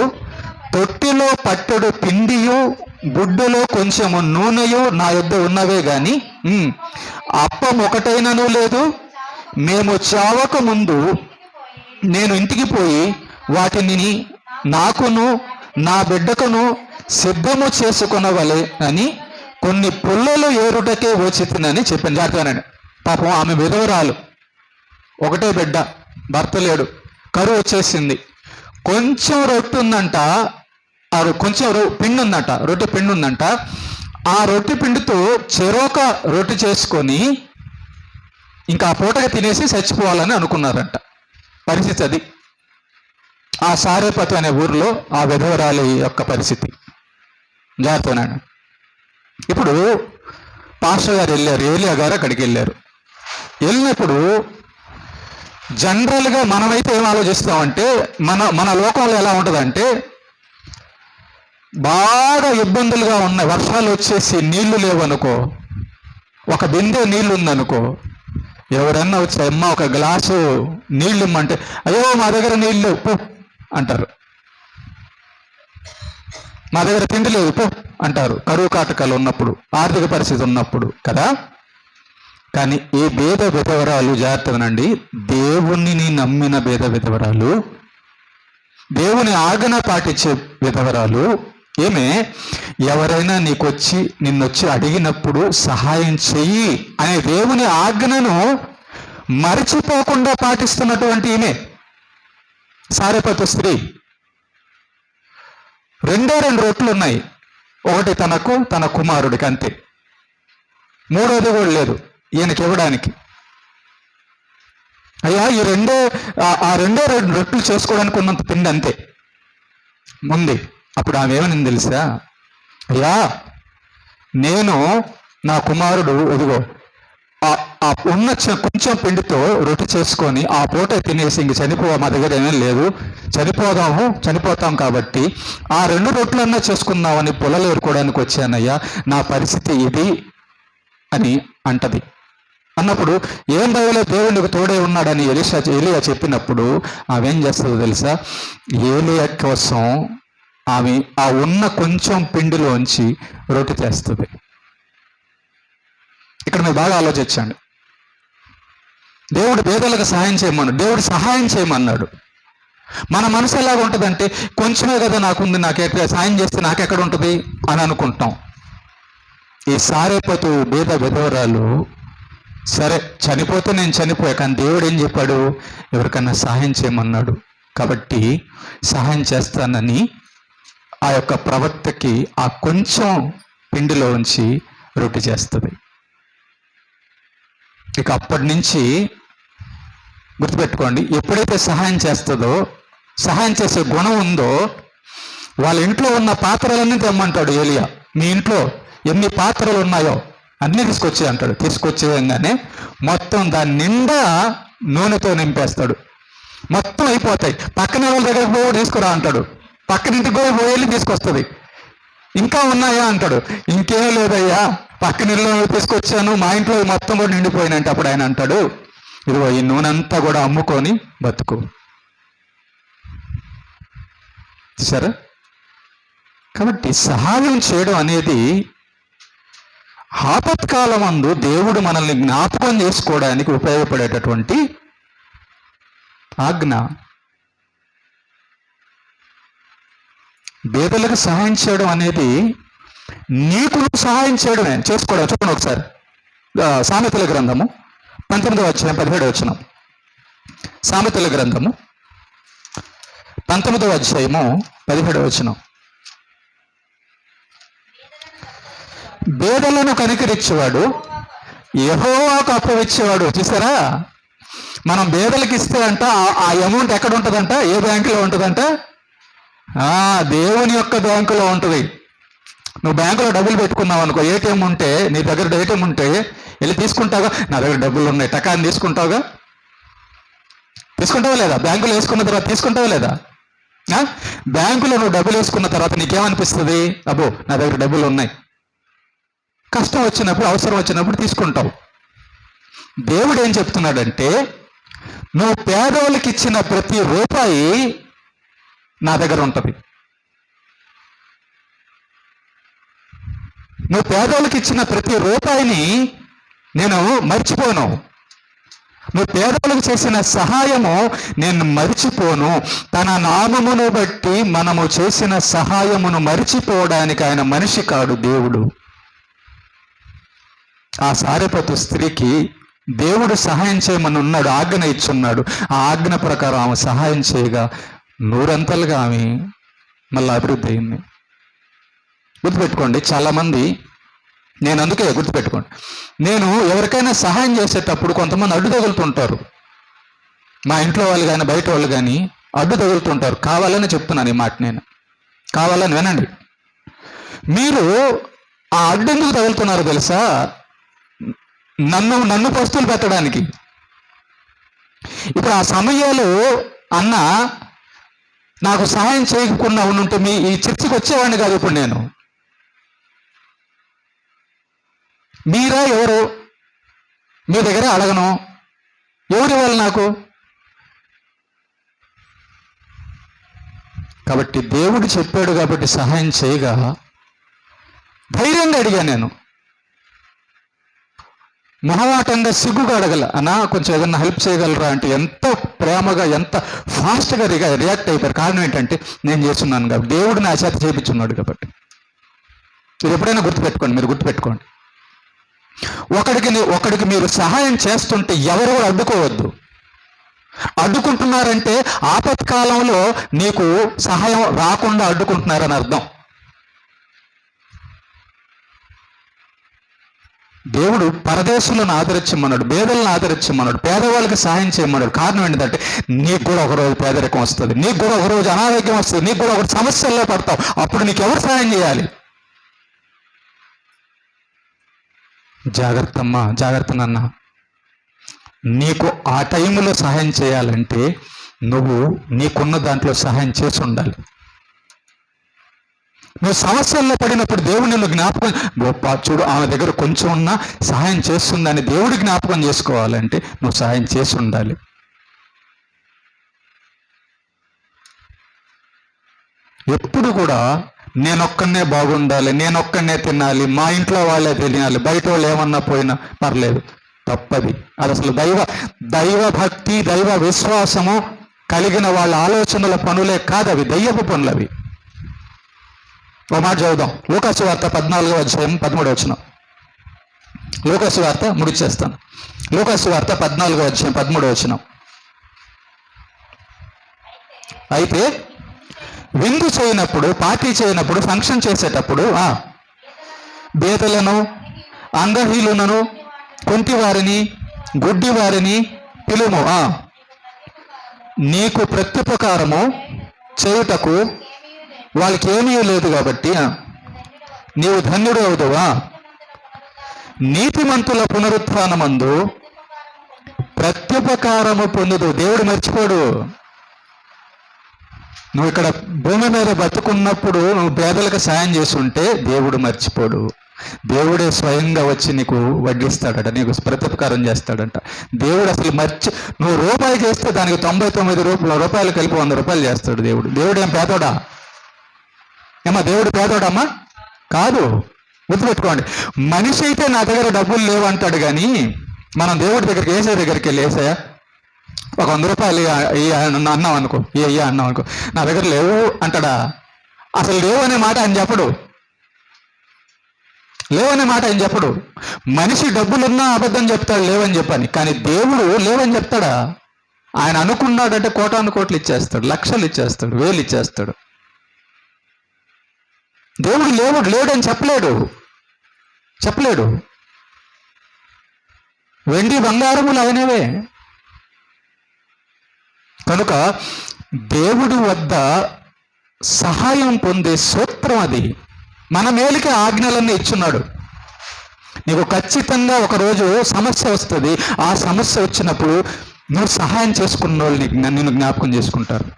తొట్టిలో పట్టెడు పిండియు గుడ్డులో కొంచెము నూనెయు నా యొద్ద ఉన్నవే గాని అప్పం ఒకటైనను లేదు. మేము చావక ముందు నేను ఇంటికి పోయి వాటిని నాకును నా బిడ్డకును సిద్ధము చేసుకొనవలే అని కొన్ని పుల్లలు ఏరుటకే వచ్చిందని చెప్పాను. జాగ్రత్తగానండి. పాపం ఆమె విధవరాలు, ఒకటే బిడ్డ, భర్త లేడు, కరువు వచ్చేసింది. కొంచెం రొట్టె ఉందంట, కొంచెం పిండి ఉందంట, రొట్టె పిండి ఉందంట. ఆ రొట్టె పిండితో చెరొక రొట్టె చేసుకొని ఇంకా ఆ పూటగా తినేసి చచ్చిపోవాలని అనుకున్నారంట. పరిస్థితి అది. ఆ సారేపతు అనే ఊరిలో ఆ విధవరాలి యొక్క పరిస్థితి. జాగ్రత్తనండి. ఇప్పుడు పాస్టర్ గారు వెళ్ళారు, ఏలియా గారు అక్కడికి వెళ్ళారు. వెళ్ళినప్పుడు జనరల్గా మనమైతే ఏం ఆలోచిస్తామంటే, మన లోకంలో ఎలా ఉంటుందంటే, బాగా ఇబ్బందులుగా ఉన్నాయి, వర్షాలు వచ్చేసి నీళ్లు లేవనుకో, ఒక బిందె నీళ్లు ఉందనుకో, ఎవరన్నా వచ్చి అమ్మ ఒక గ్లాసు నీళ్ళు ఇమ్మంటే అయ్యో మా దగ్గర నీళ్ళు పో అంటారు, మా దగ్గర తిండి లేదు పో అంటారు. కరువు కాటకాలు ఉన్నప్పుడు, ఆర్థిక పరిస్థితి ఉన్నప్పుడు కదా. కానీ ఈ భేద విధవరాలు జాగ్రత్తనండి, దేవుణ్ణి నమ్మిన భేద విధవరాలు, దేవుని ఆజ్ఞ పాటించే విధవరాలు. ఏమే ఎవరైనా నిన్నొచ్చి అడిగినప్పుడు సహాయం చెయ్యి అనే దేవుని ఆజ్ఞను మరిచిపోకుండా పాటిస్తున్నటువంటి ఈమె సారెపతు స్త్రీ. 2 రొట్టెలు ఉన్నాయి, ఒకటి తనకు తన కుమారుడికి, అంతే. 3వది కూడా లేదు ఈయనకి ఇవ్వడానికి. అయ్యా ఈ ఆ రెండో 2 రొట్టెలు చేసుకోవడానికి ఉన్నంత పిండి అంతే ముందు. అప్పుడు ఆమె ఏమని తెలుసా, అయ్యా నేను నా కుమారుడు ఇదిగో ఆ ఉన్న కొంచెం పిండితో రొట్టె చేసుకొని ఆ పూట తినేసి ఇంక మా దగ్గర ఏమీ లేదు, చనిపోతాం కాబట్టి ఆ 2 రొట్టెలన్నా చేసుకుందామని పొలలు ఏరుకోవడానికి వచ్చానయ్యా, నా పరిస్థితి ఇది అని అంటది. అన్నప్పుడు ఏం భయలో దేవునికి తోడే ఉన్నాడని ఏలియా చెప్పినప్పుడు ఆమె ఏం చేస్తుందో తెలుసా, ఏలియా కోసం ఆమె ఆ ఉన్న కొంచెం పిండిలోంచి రొట్టె చేస్తుంది. ఇక్కడ మీరు బాగా ఆలోచించండి. దేవుడు పేదలకు సహాయం చేయమన్నాడు, దేవుడు సహాయం చేయమన్నాడు. మన మనసు ఎలాగ ఉంటుందంటే, కొంచెమే కదా నాకుంది, నాకెక్కడ సాయం చేస్తే నాకెక్కడ ఉంటుంది అని అనుకుంటాం. ఈ సారేపతు భేద విధవరాలు, సరే చనిపోతే నేను చనిపోయా, కానీ దేవుడు ఏం చెప్పాడు, ఎవరికన్నా సహాయం చేయమన్నాడు కాబట్టి సహాయం చేస్తానని ఆ యొక్క ప్రవక్తకి ఆ కొంచెం పిండిలో ఉంచి రొట్టె చేస్తుంది. ఇక అప్పటి నుంచి గుర్తుపెట్టుకోండి, ఎప్పుడైతే సహాయం చేస్తుందో, సహాయం చేసే గుణం ఉందో, వాళ్ళ ఇంట్లో ఉన్న పాత్రలన్నీ తెమ్మంటాడు ఏలియా. మీ ఇంట్లో ఎన్ని పాత్రలు ఉన్నాయో అన్నీ తీసుకొచ్చే అంటాడు. తీసుకొచ్చేయంగానే మొత్తం దాని నిండా నూనెతో నింపేస్తాడు. మొత్తం అయిపోతాయి. పక్కన వాళ్ళ దగ్గరకు పోయి తీసుకురా అంటాడు. పక్కనింటికి కూడా పోయి తీసుకొస్తుంది. ఇంకా ఉన్నాయా అంటాడు. ఇంకేం లేదయ్యా, పక్కన ఇల్లు తీసుకొచ్చాను, మా ఇంట్లో మొత్తం కూడా నిండిపోయినంటే అప్పుడు ఆయన అంటాడు, ఇదిగో ఈ నూనె అంతా కూడా అమ్ముకొని బతుకు. సరే, కాబట్టి సహాయం చేయడం అనేది ఆపత్కాలమందు దేవుడు మనల్ని జ్ఞాపకం చేసుకోవడానికి ఉపయోగపడేటటువంటి ఆజ్ఞ. పేదలకు సహాయం చేయడం అనేది నీకు సహాయం చేయడమే, చేసుకోవడం. చూడండి ఒకసారి సామెతల గ్రంథము 19వ అధ్యాయం 17వ వచనం. సామెతల గ్రంథము 19వ అధ్యాయము 17వ వచనం. పేదలను కనికరించేవాడు యెహోవాకు అప్పవిచ్చేవాడు. చూసారా, మనం పేదలకు ఇస్తే అంట ఆ అమౌంట్ ఎక్కడ ఉంటుందంట, ఏ బ్యాంకులో ఉంటుందంట, దేవుని యొక్క బ్యాంకులో ఉంటుంది. నువ్వు బ్యాంకులో డబ్బులు పెట్టుకున్నావు అనుకో, ఏటీఎం ఉంటే, నీ దగ్గర ఏటీఎం ఉంటే వెళ్ళి తీసుకుంటావుగా, నా దగ్గర డబ్బులు ఉన్నాయి టకాని తీసుకుంటావుగా, తీసుకుంటావా లేదా? బ్యాంకులో వేసుకున్న తర్వాత తీసుకుంటావా లేదా? బ్యాంకులో నువ్వు డబ్బులు వేసుకున్న తర్వాత నీకేమనిపిస్తుంది, అబ్బో నా దగ్గర డబ్బులు ఉన్నాయి, కష్టం వచ్చినప్పుడు అవసరం వచ్చినప్పుడు తీసుకుంటావు. దేవుడు ఏం చెప్తున్నాడంటే, నువ్వు పేదవాళ్ళకి ఇచ్చిన ప్రతి రూపాయి నా దగ్గర ఉంటుంది. నువ్వు పేదోళ్ళకి ఇచ్చిన ప్రతి రూపాయిని నేను మర్చిపోను. నువ్వు పేదలకు చేసిన సహాయము నేను మరిచిపోను. తన నామమును బట్టి మనము చేసిన సహాయమును మరిచిపోవడానికి ఆయన మనిషి కాడు, దేవుడు. ఆ సారెపతు స్త్రీకి దేవుడు సహాయం చేయమని ఉన్నాడు, ఆజ్ఞ ఇచ్చున్నాడు. ఆ ఆజ్ఞ ప్రకారం ఆమె సహాయం చేయగా నూరంతలుగా ఆమె మళ్ళీ అభివృద్ధి అయింది. గుర్తుపెట్టుకోండి, చాలామంది, నేను అందుకే గుర్తుపెట్టుకోండి, నేను ఎవరికైనా సహాయం చేసేటప్పుడు కొంతమంది అడ్డు తగులుతుంటారు. మా ఇంట్లో వాళ్ళు కానీ బయట వాళ్ళు కానీ అడ్డు తగులుతుంటారు. కావాలని చెప్తున్నాను ఈ మాట, నేను కావాలని వినండి. మీరు ఆ అడ్డు ఎందుకు తగులుతున్నారు తెలుసా? నన్ను పస్తులు పెట్టడానికి. ఇప్పుడు ఆ సమయాలు అన్న నాకు సహాయం చేయకుండా ఉంటే ఈ చర్చికి వచ్చేవాడిని కాదు. ఇప్పుడు నేను మీరా ఎవరు? మీ దగ్గర అడగను. ఎవరు ఇవ్వాలి నాకు? కాబట్టి దేవుడు చెప్పాడు కాబట్టి సహాయం చేయగా ధైర్యంగా అడిగా. నేను మొహమాటంగా సిగ్గుగా అడగల, అన్నా కొంచెం ఏదన్నా హెల్ప్ చేయగలరా అంటే ఎంతో ప్రేమగా ఎంత ఫాస్ట్గా రియాక్ట్ అయిపోయారు. కారణం ఏంటంటే నేను చేస్తున్నాను కాబట్టి, దేవుడు నా చేత చేయించున్నాడు కాబట్టి. ఇది ఎప్పుడైనా గుర్తుపెట్టుకోండి, మీరు గుర్తుపెట్టుకోండి. ఒకడికి మీరు సహాయం చేస్తుంటే ఎవరు కూడా అడ్డుకోవద్దు. అడ్డుకుంటున్నారంటే ఆపత్కాలంలో నీకు సహాయం రాకుండా అడ్డుకుంటున్నారని అర్థం. దేవుడు పరదేశులను ఆదరించమన్నాడు, పేదలను ఆదరించమన్నాడు, పేదవాళ్ళకి సహాయం చేయమన్నాడు. కారణం ఏంటంటే నీకు కూడా ఒకరోజు పేదరికం వస్తుంది, నీకు కూడా ఒకరోజు అనారోగ్యం వస్తుంది, నీకు కూడా ఒక సమస్యల్లో పడతావు. అప్పుడు నీకు ఎవరు సహాయం చేయాలి? జాగ్రత్తమ్మా, జాగ్రత్త నాన్న. నీకు ఆ టైంలో సహాయం చేయాలంటే నువ్వు నీకున్న దాంట్లో సహాయం చేసి ఉండాలి. నువ్వు సమస్యల్లో పడినప్పుడు దేవుడు నిన్ను జ్ఞాపకం, గొప్ప చూడు ఆమె దగ్గర కొంచెం ఉన్నా సహాయం చేస్తుందని దేవుడి జ్ఞాపకం చేసుకోవాలంటే నువ్వు సహాయం చేసి ఉండాలి. ఎప్పుడు కూడా నేనొక్కనే బాగుండాలి, నేనొక్కనే తినాలి, మా ఇంట్లో వాళ్ళే తినాలి, బయట వాళ్ళు ఏమన్నా పోయినా పర్లేదు, తప్పది. అది అసలు దైవ భక్తి, దైవ విశ్వాసము కలిగిన వాళ్ళ ఆలోచనల పనులే కాదు, అవి దయ్యపు పనులు. అవి ఒక మాట చదువుదాం. లూకాసు వార్త 14వ అధ్యాయం 13వ వచనం. లూకాసు వార్త ముగిచేస్తాను. లూకాసు వార్త 14వ అధ్యాయం 13వ వచనం. అయితే విందు చేయనప్పుడు, పార్టీ చేయనప్పుడు, ఫంక్షన్ చేసేటప్పుడు బేదలను, అంగహీనులను, కుంటివారిని, గుడ్డివారిని పిలుము. నీకు ప్రత్యుపకారము చేయుటకు వాళ్ళకి ఏమీ లేదు కాబట్టి నీవు ధన్యుడు అవుదువా. నీతిమంతుల పునరుత్థానమందు ప్రత్యుపకారము పొందుదు. దేవుడు మర్చిపోడు. నువ్వు ఇక్కడ భూమి మీద బతుకున్నప్పుడు నువ్వు పేదలకు సాయం చేస్తుంటే దేవుడు మర్చిపోడు. దేవుడే స్వయంగా వచ్చి నీకు వడ్డిస్తాడట, నీకు ప్రత్యుపకారం చేస్తాడంట. దేవుడు అసలు నువ్వు రూపాయి చేస్తే దానికి 99 రూపాయలు కలిపి 100 రూపాయలు చేస్తాడు దేవుడు. దేవుడు ఏం పేదోడా? ఏమా దేవుడు పేదోడమ్మా? కాదు. గుర్తుపెట్టుకోండి. మనిషి అయితే నా దగ్గర డబ్బులు లేవు అంటాడు, కానీ మనం దేవుడి దగ్గరికి, ఏసే దగ్గరికి వెళ్ళి, ఏసయ్యా ఒక 100 రూపాయలు అన్నాం అనుకో, అన్నాం అనుకో, నా దగ్గర లేవు అంటాడా? అసలు లేవు అనే మాట ఆయన చెప్పడు. లేవనే మాట ఆయన చెప్పడు. మనిషి డబ్బులున్నా అబద్ధం చెప్తాడు లేవని చెప్పని, కానీ దేవుడు లేవని చెప్తాడా? ఆయన అనుకున్నాడంటే కోటాను కోట్లు ఇచ్చేస్తాడు, లక్షలు ఇచ్చేస్తాడు, వేలు ఇచ్చేస్తాడు. దేవుడు లేడని చెప్పలేడు. వెండి బంగారములు ఆయనవే. కనుక దేవుడి వద్ద సహాయం పొందే సూత్రం అది. మన మేలుకి ఆజ్ఞలన్నీ ఇచ్చున్నాడు. నీకు ఖచ్చితంగా ఒకరోజు సమస్య వస్తుంది. ఆ సమస్య వచ్చినప్పుడు నువ్వు సహాయం చేసుకున్న వాళ్ళు నిన్ను జ్ఞాపకం చేసుకుంటారు.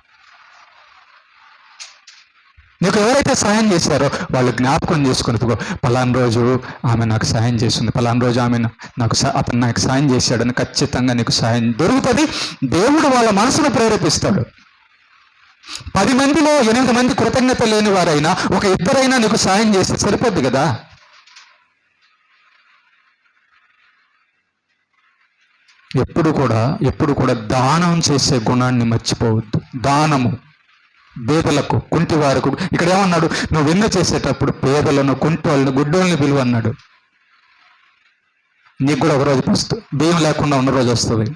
నీకు ఎవరైతే సహాయం చేశారో వాళ్ళు జ్ఞాపకం చేసుకుని, పలానా రోజు ఆమె నాకు సహాయం చేస్తుంది, పలానా రోజు అతను నాకు సహాయం చేశాడని ఖచ్చితంగా నీకు సహాయం దొరుకుతుంది. దేవుడు వాళ్ళ మనసును ప్రేరేపిస్తాడు. 10 మందిలో 8 మంది కృతజ్ఞత లేని వారైనా, ఒక 2 నీకు సహాయం చేస్తే సరిపోద్ది కదా. ఎప్పుడు కూడా దానం చేసే గుణాన్ని మర్చిపోవద్దు. దానము పేదలకు, కుంటి వారికి. ఇక్కడ ఏమన్నాడు? నువ్వు విన్న చేసేటప్పుడు పేదలను, కుంటి వాళ్ళని, గుడ్డోళ్ళని పిలువ అన్నాడు. నీకు కూడా ఒకరోజు బియ్యం లేకుండా ఉన్న రోజు వస్తుంది.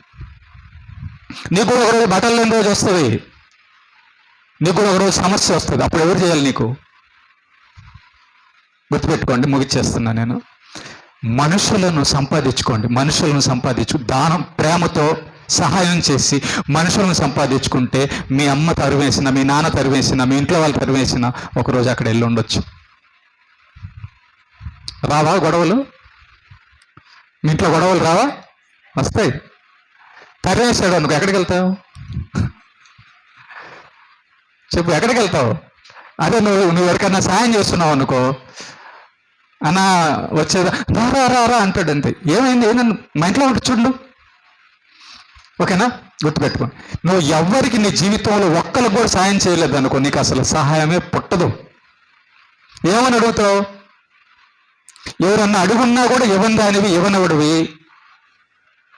నీకు కూడా ఒకరోజు బట్టలు లేని రోజు వస్తుంది. నీకు కూడా ఒకరోజు సమస్య వస్తుంది. అప్పుడు ఎవరు చేయాలి నీకు? గుర్తుపెట్టుకోండి, ముగిచ్చేస్తున్నా నేను. మనుషులను సంపాదించు. దానం, ప్రేమతో సహాయం చేసి మనుషులను సంపాదించుకుంటే మీ అమ్మ తరివేసిన, మీ నాన్న తరివేసిన, మీ ఇంట్లో వాళ్ళు తరివేసిన ఒకరోజు అక్కడ వెళ్ళి ఉండొచ్చు. రావా గొడవలు? మీ ఇంట్లో గొడవలు రావా? వస్తాయి. తరివేశాడు అనుకో, ఎక్కడికి వెళ్తావు? చెప్పు, ఎక్కడికి వెళ్తావు? అదే నువ్వు ఎవరికైనా సాయం చేస్తున్నావు అనుకో, అన్న వచ్చేదా, రా అంటాడు. అంతే. ఏమైంది? మా ఇంట్లో ఉంటే చూడు. ఓకేనా? గుర్తుపెట్టుకో. నువ్వు ఎవ్వరికి నీ జీవితంలో ఒక్కరికి కూడా సాయం చేయలేదు అనుకో, నీకు అసలు సహాయమే పుట్టదు. ఏమని అడుగుతావు? ఎవరన్నా అడుగున్నా కూడా ఇవ్వనివిడివి.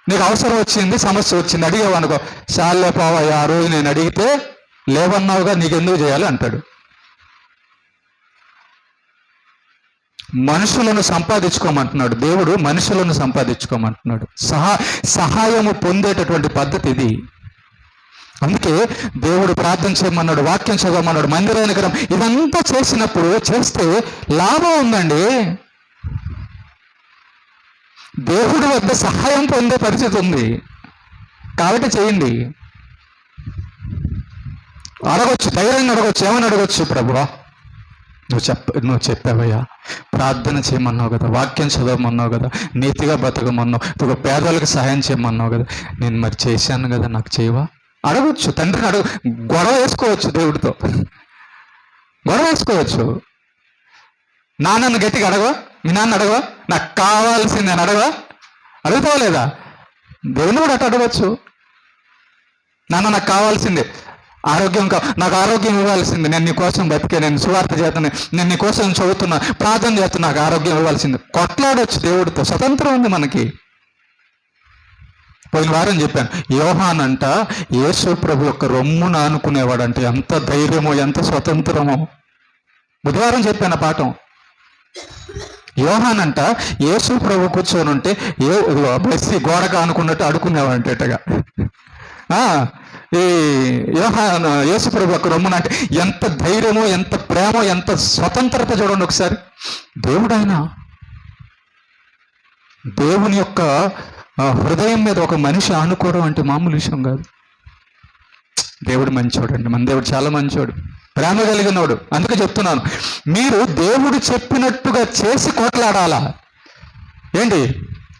నీకు అవసరం వచ్చింది, సమస్య వచ్చింది, అడిగావు అనుకో, చాలే పోవయ్యా, ఆ రోజు నేను అడిగితే లేవన్నావుగా, నీకెందుకు చేయాలి అంటాడు. మనుషులను సంపాదించుకోమంటున్నాడు దేవుడు. మనుషులను సంపాదించుకోమంటున్నాడు. సహాయము పొందేటటువంటి పద్ధతి ఇది. అందుకే దేవుడు ప్రార్థన చేయమన్నాడు, వాక్యం చదవమన్నాడు, మందిరానికి రం. ఇదంతా చేస్తే లాభం ఉందండి. దేవుడి వద్ద సహాయం పొందే పరిస్థితి ఉంది. కాబట్టి చేయండి. అడగొచ్చు, ధైర్యంగా అడగొచ్చు. ఏమని అడగొచ్చు? ప్రభువా, నువ్వు చెప్పావయ్యా, ప్రార్థన చేయమన్నావు కదా, వాక్యం చదవమన్నావు కదా, నీతిగా బతకమన్నావు, ఇప్పుడు పేదలకు సహాయం చేయమన్నావు కదా, నేను మరి చేశాను కదా, నాకు చేయవా? అడగొచ్చు. తండ్రిని గొడవ వేసుకోవచ్చు. దేవుడితో గొడవ వేసుకోవచ్చు. నాన్నను గట్టిగా అడగవా? మీ నాన్న అడగవా? నాకు కావాల్సింది అని అడుగుతావా లేదా? దేవుని కూడా అట్లా అడగవచ్చు. నాన్న నాకు కావాల్సిందే నాకు ఆరోగ్యం ఇవ్వాల్సింది, నేను నీ కోసం బతికే, నేను సువార్త చేస్తాను, నేను నీ కోసం చదువుతున్నా, ప్రార్థన చేస్తున్నా, నాకు ఆరోగ్యం ఇవ్వాల్సింది. కొట్లాడవచ్చు దేవుడితో. స్వతంత్రం ఉంది మనకి. పోయిన వారం చెప్పాను, యోహాన్ అంట యేసు ప్రభు యొక్క రొమ్మును ఆనుకునేవాడంటే ఎంత ధైర్యమో, ఎంత స్వతంత్రమో. బుధవారం చెప్పాను పాఠం. యోహాన్ అంట యేసు ప్రభు కూర్చొని ఉంటే బస్సి గోడకు ఆనుకున్నట్టు అడుకునేవాడంటగా. ఈ యోహాను యేసు ప్రభు యొక్క రొమ్మున అంటే ఎంత ధైర్యమో, ఎంత ప్రేమో, ఎంత స్వతంత్రత చూడండి ఒకసారి. దేవుని యొక్క హృదయం మీద ఒక మనిషి ఆనుకోవడం అంటే మామూలు విషయం కాదు. దేవుడు మంచోడు అండి. మన దేవుడు చాలా మంచోడు, ప్రేమ కలిగినోడు. అందుకే చెప్తున్నాను, మీరు దేవుడు చెప్పినట్టుగా చేసి కొట్లాడాలా. ఏంటి,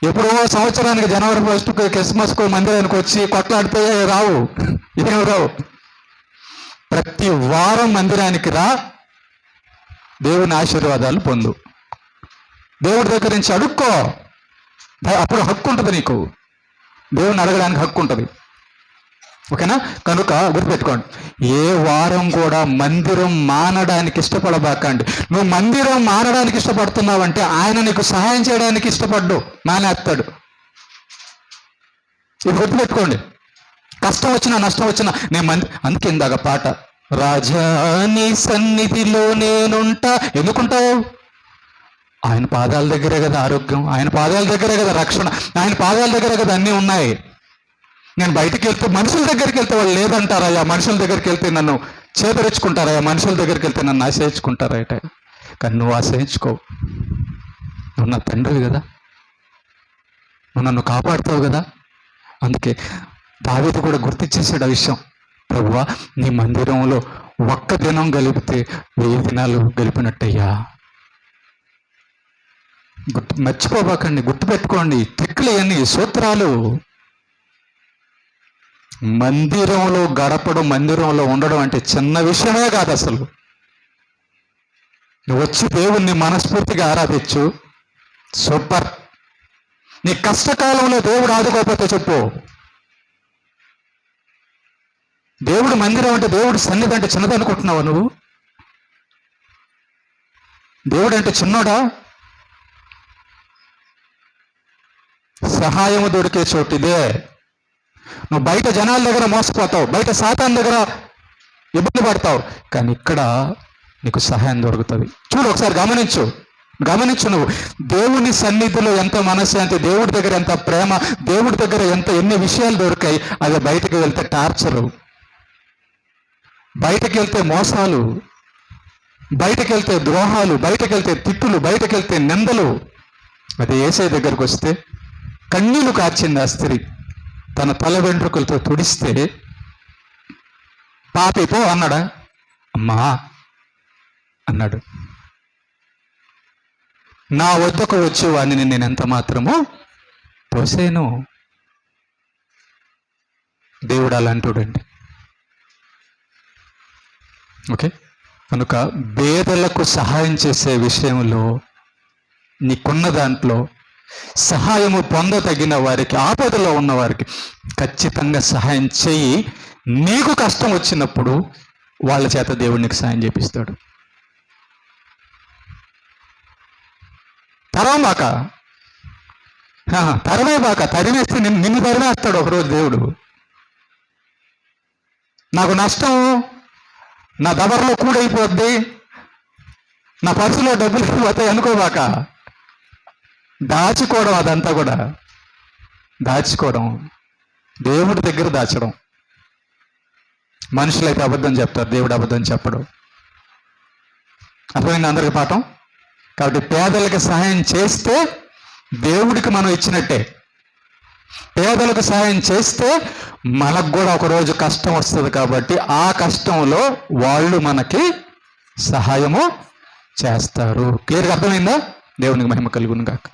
ఎప్పుడో సంవత్సరానికి జనవరి 1కు క్రిస్మస్కు మందిరానికి వచ్చి కొట్లాడితే రావు. ఏమి రావు. ప్రతి వారం మందిరానికి రా, దేవుని ఆశీర్వాదాలు పొందు, దేవుడి దగ్గర నుంచి అడుక్కో. అప్పుడు హక్కు ఉంటుంది నీకు, దేవుని అడగడానికి హక్కు ఉంటుంది. ఓకేనా? కనుక గుర్తుపెట్టుకోండి, ఏ వారం కూడా మందిరం మానడానికి ఇష్టపడబాకండి. నువ్వు మందిరం మానడానికి ఇష్టపడుతున్నావంటే ఆయన నీకు సహాయం చేయడానికి ఇష్టపడ్డు, మానేస్తాడు. ఇది గుర్తుపెట్టుకోండి. కష్టం వచ్చినా నష్టం వచ్చినా అందుకే ఇందాక పాట, రాజా నీ సన్నిధిలో నేనుంటా. ఎందుకుంటావు? ఆయన పాదాల దగ్గరే కదా ఆరోగ్యం, ఆయన పాదాల దగ్గరే కదా రక్షణ, ఆయన పాదాల దగ్గరే కదా అన్నీ ఉన్నాయి. నేను బయటికి వెళ్తే మనుషుల దగ్గరికి వెళ్తే వాళ్ళు లేదంటారయ్యా, మనుషుల దగ్గరికి వెళ్తే నన్ను చేదరించుకుంటారయ్యా, మనుషుల దగ్గరికి వెళ్తే నన్ను ఆశ్రయించుకుంటారట. కానీ నువ్వు ఆశ్రయించుకోవు. నువ్వు నా తండ్రివి కదా, నువ్వు నన్ను కాపాడుతావు కదా. అందుకే దావీదు కూడా గుర్తించేసాడు ఆ విషయం. ప్రభువా, నీ మందిరంలో ఒక్క దినం గలిపితే 1000 దినాలు గలిపినట్టయ్యా. మర్చిపోబాకండి, గుర్తుపెట్టుకోండి. ట్రిక్లు ఇవన్నీ, సూత్రాలు. మందిరంలో గడపడం, మందిరంలో ఉండడం అంటే చిన్న విషయమే కాదు అసలు. నువ్వు వచ్చి దేవుణ్ణి మనస్ఫూర్తిగా ఆరాధించు, సూపర్. నీ కష్టకాలంలో దేవుడు ఆదుకోకపోతే చెప్పు. దేవుడు మందిరం అంటే, దేవుడు సన్నిధి అంటే చిన్నదనుకుంటున్నావా నువ్వు? దేవుడు అంటే చిన్నోడా? సహాయము దొరికే చోటు ఇదే. నువ్వు బయట జనాల దగ్గర మోసపోతావు, బయట సాతాన్ దగ్గర ఇబ్బంది పడతావు, కానీ ఇక్కడ నీకు సహాయం దొరుకుతుంది. చూడు, ఒకసారి గమనించు నువ్వు దేవుని సన్నిధిలో ఎంత మనశ్శాంతి, దేవుడి దగ్గర ఎంత ప్రేమ, దేవుడి దగ్గర ఎన్ని విషయాలు దొరికాయి. అది బయటకు వెళ్తే టార్చరు, బయటకు వెళ్తే మోసాలు, బయటకు వెళ్తే ద్రోహాలు, బయటకు వెళ్తే తిట్టులు, బయటకు వెళ్తే నిందలు. అది యేసయ్య దగ్గరకు వస్తే కన్నీళ్లు కార్చింది ఆ స్త్రీ. తన తల వెంట్రుకలతో తుడిస్తే పాపిపో అన్నాడా? అమ్మా అన్నాడు. నా వద్దకు వచ్చి వాడిని నేను ఎంత మాత్రము తోసేను. దేవుడు అలాంటోడండి. ఓకే, కనుక పేదలకు సహాయం చేసే విషయంలో నీకున్న దాంట్లో సహాయము పొందదగిన వారికి, ఆపదలో ఉన్న వారికి ఖచ్చితంగా సహాయం చేయి. నీకు కష్టం వచ్చినప్పుడు వాళ్ళ చేత దేవుడికి సహాయం చేపిస్తాడు. తరమేబాక తరిమేస్తే నిన్ను తరిమేస్తాడు ఒకరోజు దేవుడు. నాకు నష్టం నా దబర్లో కూడైపోద్ది, నా పర్సులో డబ్బులు పోతాయి అనుకోబాక. దాచుకోవడం, అదంతా కూడా దాచుకోవడం, దేవుడి దగ్గర దాచడం. మనుషులైతే అబద్ధం చెప్తారు, దేవుడు అబద్ధం చెప్పడు. అర్థమైంది అందరికి పాఠం? కాబట్టి పేదలకు సహాయం చేస్తే దేవుడికి మనం ఇచ్చినట్టే. పేదలకు సహాయం చేస్తే మనకు కూడా ఒకరోజు కష్టం వస్తుంది, కాబట్టి ఆ కష్టంలో వాళ్ళు మనకి సహాయము చేస్తారు. క్లియర్గా అర్థమైందా? దేవునికి మహిమ కలుగును గాక.